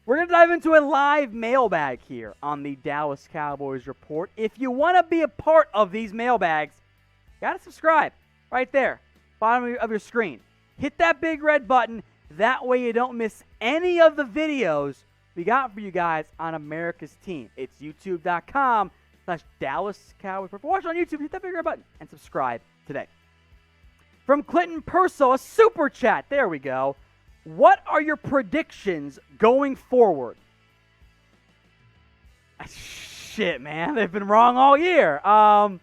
We're going to dive into a live mailbag here on the Dallas Cowboys Report. If you want to be a part of these mailbags, you got to subscribe right there, bottom of your screen. Hit that big red button. That way you don't miss any of the videos we got for you guys on America's team. It's youtube.com/Dallas Cowboys. If you're watching on YouTube, hit that big red button and subscribe today. From Clinton Purcell, a super chat. There we go. What are your predictions going forward? Shit, man. They've been wrong all year. I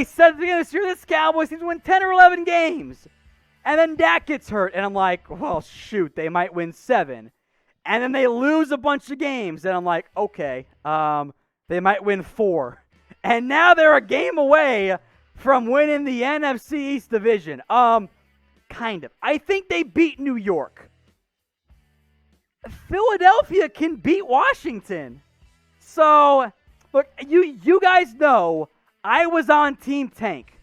said at the beginning of this year, this Cowboys team to win 10 or 11 games. And then Dak gets hurt, and I'm like, well, shoot, they might win 7. And then they lose a bunch of games, and I'm like, okay, they might win 4. And now they're a game away from winning the NFC East division. Kind of. I think they beat New York. Philadelphia can beat Washington. So, look, you guys know I was on Team Tank.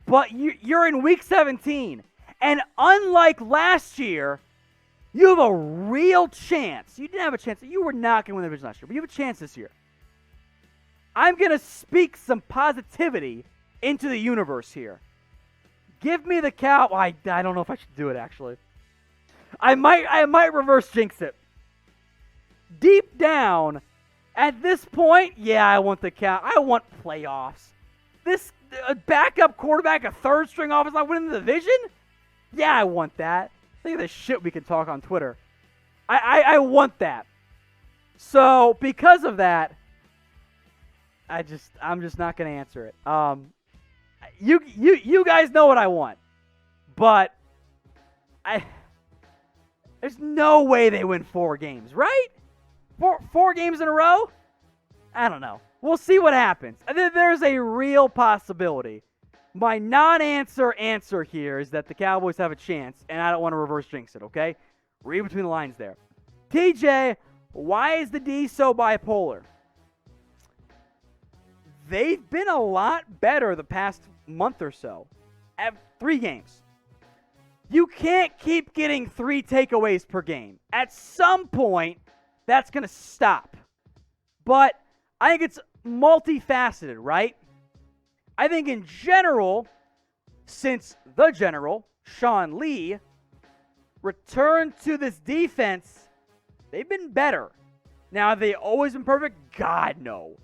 But you're in Week 17. And unlike last year, you have a real chance. You didn't have a chance. You were not going to win the division last year, but you have a chance this year. I'm going to speak some positivity into the universe here. Give me the cow. I don't know if I should do it, actually. I might reverse jinx it. Deep down, at this point, yeah, I want the cow. I want playoffs. This backup quarterback, a third-string offense, not winning the division? Yeah, I want that. Think of the shit we can talk on Twitter. I want that. So, because of that, I'm just not going to answer it. You guys know what I want, but there's no way they win 4 games, right? Four games in a row? I don't know. We'll see what happens. There's a real possibility. My non-answer here is that the Cowboys have a chance, and I don't want to reverse jinx it, okay? Read between the lines there. TJ, why is the D so bipolar? They've been a lot better the past month or so. At 3 games. You can't keep getting 3 takeaways per game. At some point, that's going to stop. But I think it's multifaceted, right? I think in general, since the general, Sean Lee, returned to this defense, they've been better. Now, have they always been perfect? God, no.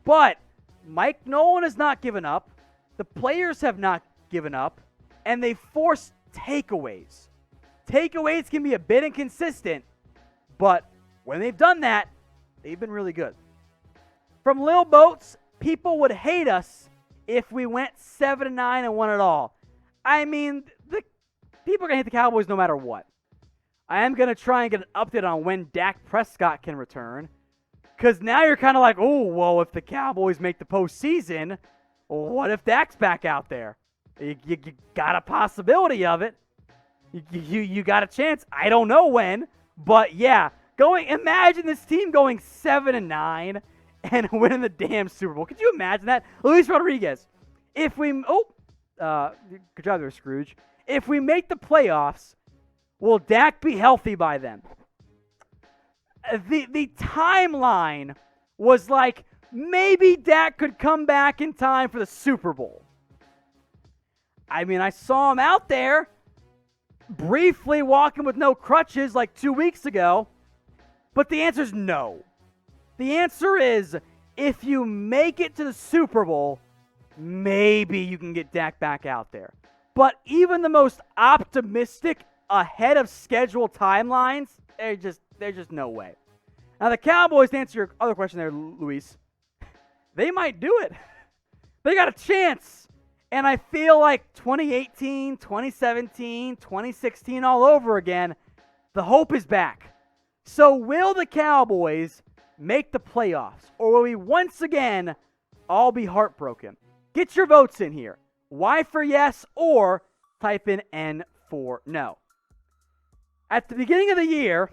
But Mike Nolan has not given up. The players have not given up. And they forced takeaways. Takeaways can be a bit inconsistent, but when they've done that, they've been really good. From Lil Boats, people would hate us if we went 7-9 and won it all. I mean, the people are going to hate the Cowboys no matter what. I am going to try and get an update on when Dak Prescott can return. Because now you're kind of like, oh, well, if the Cowboys make the postseason, what if Dak's back out there? You got a possibility of it. You got a chance. I don't know when. But, yeah, imagine this team going 7-9 and winning the damn Super Bowl. Could you imagine that? Luis Rodriguez. Good job there, Scrooge. If we make the playoffs, will Dak be healthy by then? The timeline was like, maybe Dak could come back in time for the Super Bowl. I mean, I saw him out there briefly walking with no crutches like 2 weeks ago, but the answer is no. The answer is, if you make it to the Super Bowl, maybe you can get Dak back out there. But even the most optimistic ahead of schedule timelines, there's just no way. Now, the Cowboys, to answer your other question there, Luis, they might do it. They got a chance. And I feel like 2018, 2017, 2016 all over again, the hope is back. So will the Cowboys make the playoffs? Or will we once again all be heartbroken? Get your votes in here. Y for yes, or type in N for no. At the beginning of the year,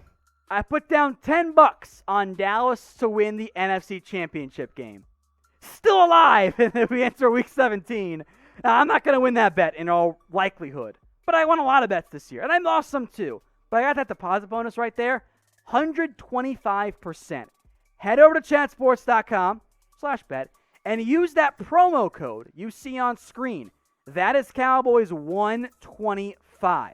I put down $10 on Dallas to win the NFC Championship game. Still alive if we enter Week 17. Now, I'm not going to win that bet in all likelihood. But I won a lot of bets this year. And I lost some too. But I got that deposit bonus right there. 125%. Head over to chatsports.com/bet and use that promo code you see on screen. That is Cowboys 125.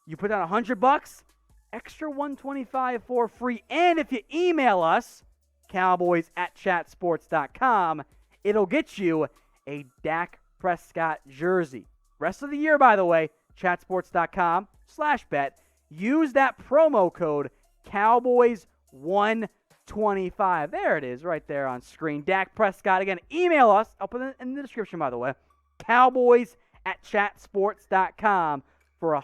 You put down $100, extra 125 for free. And if you email us, cowboys@chatsports.com, it'll get you a Dak Prescott jersey. Rest of the year, by the way, chatsports.com/bet. Use that promo code Cowboys125. There it is, right there on screen. Dak Prescott. Again, email us. I'll put it in the description, by the way. Cowboys@chatsports.com for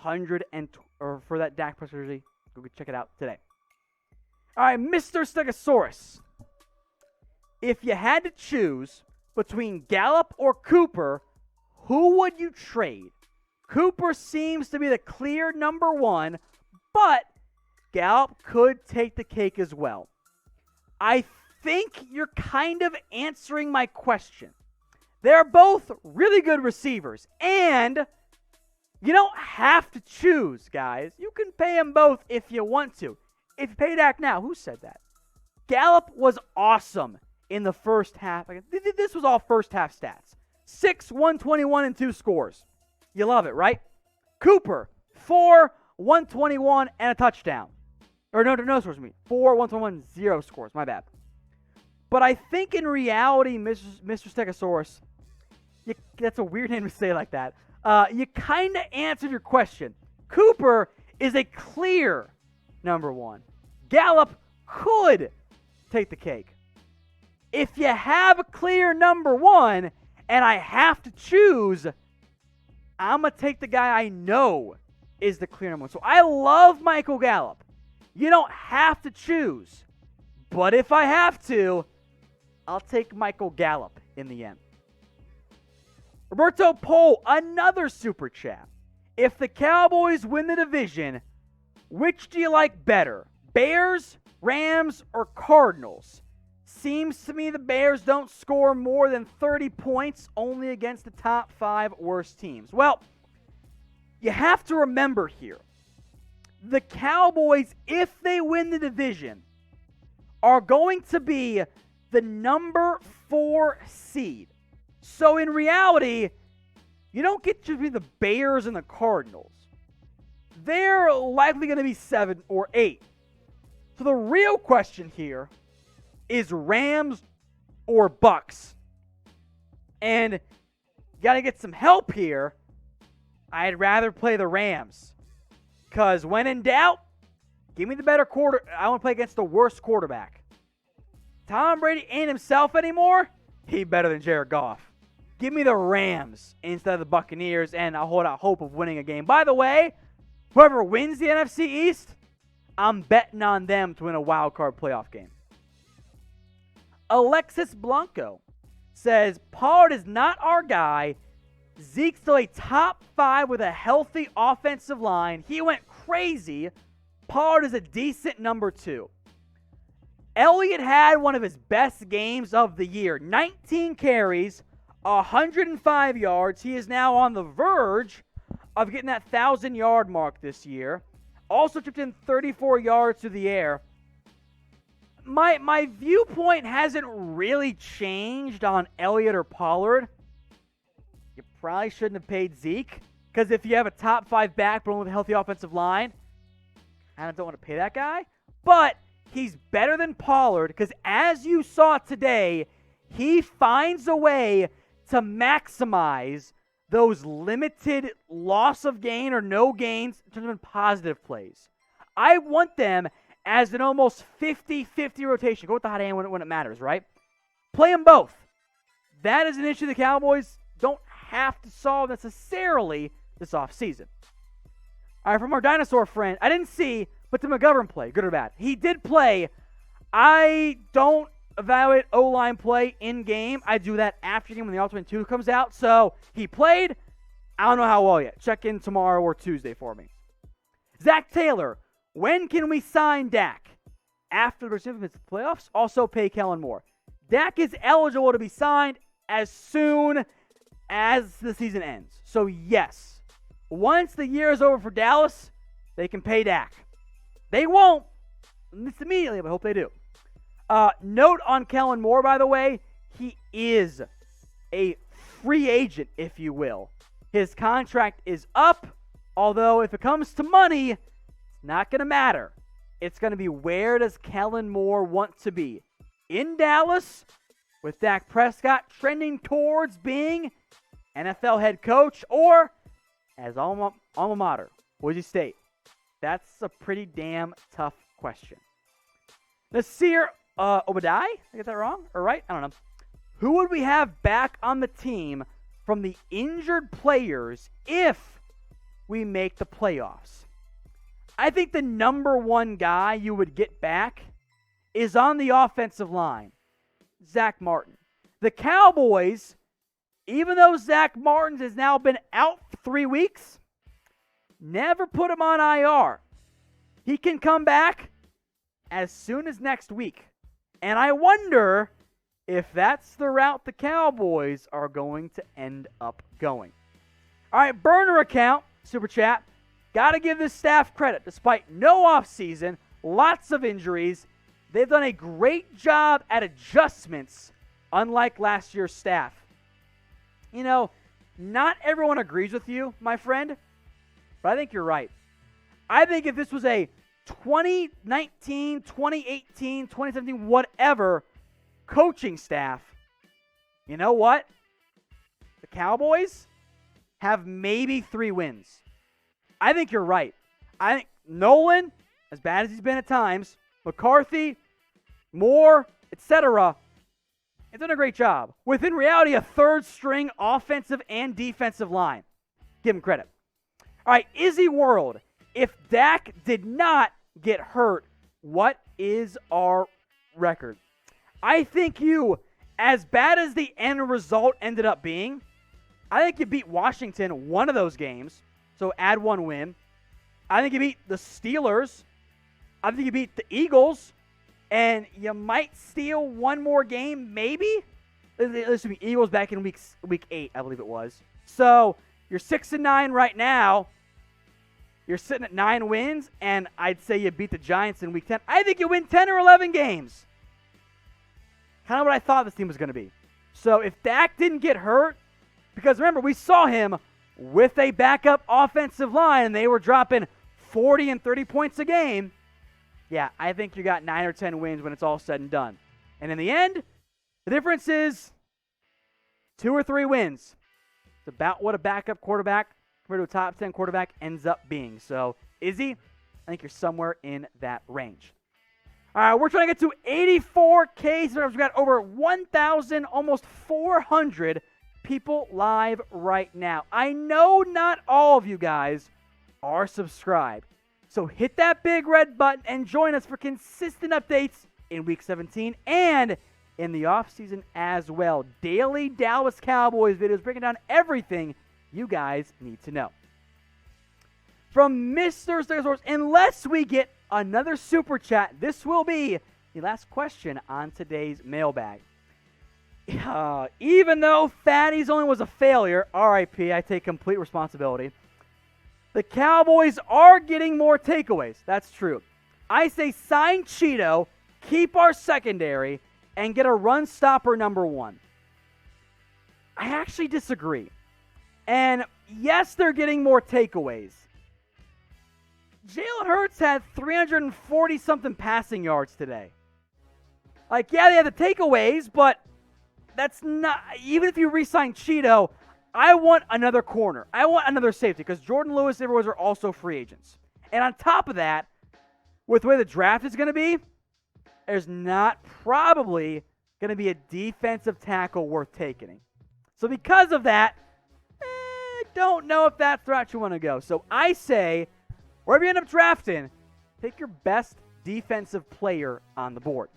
for that Dak Prescott jersey. Go check it out today. All right, Mr. Stegosaurus. If you had to choose between Gallup or Cooper, who would you trade? Cooper seems to be the clear number one, but Gallup could take the cake as well. I think you're kind of answering my question. They're both really good receivers, and you don't have to choose, guys. You can pay them both if you want to. If you pay Dak now, who said that? Gallup was awesome in the first half. This was all first half stats. 6, 121, and 2 scores. You love it, right? Cooper, 4, 121, and a touchdown. Or no scores, 4, 121, 0 scores. My bad. But I think in reality, Mr. Stegosaurus, that's a weird name to say like that. You kind of answered your question. Cooper is a clear number one. Gallup could take the cake. If you have a clear number one and I have to choose, I'm going to take the guy I know is the clear number one. So I love Michael Gallup. You don't have to choose. But if I have to, I'll take Michael Gallup in the end. Roberto Pohl, another super chat. If the Cowboys win the division, which do you like better? Bears, Rams, or Cardinals? Seems to me the Bears don't score more than 30 points only against the top 5 worst teams. Well, you have to remember here, the Cowboys, if they win the division, are going to be the number 4 seed. So in reality, you don't get to be the Bears and the Cardinals. They're likely going to be 7 or 8. So the real question here is Rams or Bucks. And you got to get some help here. I'd rather play the Rams. Because when in doubt, give me the better quarter. I want to play against the worst quarterback. Tom Brady ain't himself anymore. He better than Jared Goff. Give me the Rams instead of the Buccaneers, and I'll hold out hope of winning a game. By the way, whoever wins the NFC East, I'm betting on them to win a wild card playoff game. Alexis Blanco says, Pollard is not our guy. Zeke's still a top 5 with a healthy offensive line. He went crazy. Pollard is a decent number 2. Elliott had one of his best games of the year. 19 carries, 105 yards. He is now on the verge of getting that 1,000-yard mark this year. Also chipped in 34 yards through the air. My viewpoint hasn't really changed on Elliott or Pollard. You probably shouldn't have paid Zeke, because if you have a top 5 back but only with a healthy offensive line, I don't want to pay that guy. But he's better than Pollard, because as you saw today, he finds a way to maximize those limited loss of gain or no gains in terms of positive plays. I want them as an almost 50-50 rotation. Go with the hot hand when it matters, right? Play them both. That is an issue the Cowboys don't have to solve necessarily this offseason. All right, from our dinosaur friend, I didn't see, but did McGovern play, good or bad? He did play. I don't evaluate O-line play in-game. I do that after game when the Ultimate 2 comes out. So he played. I don't know how well yet. Check in tomorrow or Tuesday for me. Zach Taylor, when can we sign Dak? After the recipients of the playoffs, also pay Kellen Moore. Dak is eligible to be signed as soon as the season ends. So yes, once the year is over for Dallas, they can pay Dak. They won't, at least immediately, but I hope they do. Note on Kellen Moore, by the way, he is a free agent, if you will. His contract is up, although if it comes to money, it's not going to matter. It's going to be, where does Kellen Moore want to be? In Dallas, with Dak Prescott trending towards being NFL head coach, or as alma mater, Boise State? That's a pretty damn tough question. Nasir Obadiah? Did I get that wrong? Or right? I don't know. Who would we have back on the team from the injured players if we make the playoffs? I think the number one guy you would get back is on the offensive line, Zack Martin. The Cowboys, even though Zack Martin has now been out for 3 weeks, never put him on IR. He can come back as soon as next week. And I wonder if that's the route the Cowboys are going to end up going. All right, burner account, Super Chat. Got to give this staff credit. Despite no offseason, lots of injuries, they've done a great job at adjustments, unlike last year's staff. You know, not everyone agrees with you, my friend, but I think you're right. I think if this was a 2019, 2018, 2017, whatever coaching staff, you know what? The Cowboys have maybe 3 wins. I think you're right. I think Nolan, as bad as he's been at times, McCarthy, Moore, etc., has done a great job. With, in reality, a third-string offensive and defensive line. Give him credit. All right, Izzy World. If Dak did not get hurt, what is our record? I think you, as bad as the end result ended up being, I think you beat Washington one of those games, so add 1 win. I think you beat the Steelers. I think you beat the Eagles, and you might steal 1 more game, maybe. This would be Eagles back in week 8, I believe it was. So you're 6-9 right now. You're sitting at 9 wins, and I'd say you beat the Giants in week 10. I think you win 10 or 11 games. Kind of what I thought this team was going to be. So if Dak didn't get hurt, because remember, we saw him with a backup offensive line, and they were dropping 40 and 30 points a game. Yeah, I think you got 9 or 10 wins when it's all said and done. And in the end, the difference is 2 or 3 wins. It's about what a backup quarterback compared to a top 10 quarterback ends up being. So, Izzy, I think you're somewhere in that range. All right, we're trying to get to 84K. So we've got over 1,000, almost 400 people live right now. I know not all of you guys are subscribed. So hit that big red button and join us for consistent updates in Week 17 and in the offseason as well. Daily Dallas Cowboys videos breaking down everything you guys need to know. From Mr. Stegosaurus, unless we get another super chat, this will be the last question on today's mailbag. Even though Fatty's only was a failure, RIP, I take complete responsibility. The Cowboys are getting more takeaways. That's true. I say sign Cheeto, keep our secondary, and get a run stopper number 1. I actually disagree. And yes, they're getting more takeaways. Jalen Hurts had 340-something passing yards today. Like, yeah, they had the takeaways, but that's not, even if you re-sign Cheeto, I want another corner. I want another safety because Jordan Lewis and everyone are also free agents. And on top of that, with the way the draft is going to be, there's not probably going to be a defensive tackle worth taking. So because of that, I don't know if that's the route you want to go. So I say, wherever you end up drafting, take your best defensive player on the board.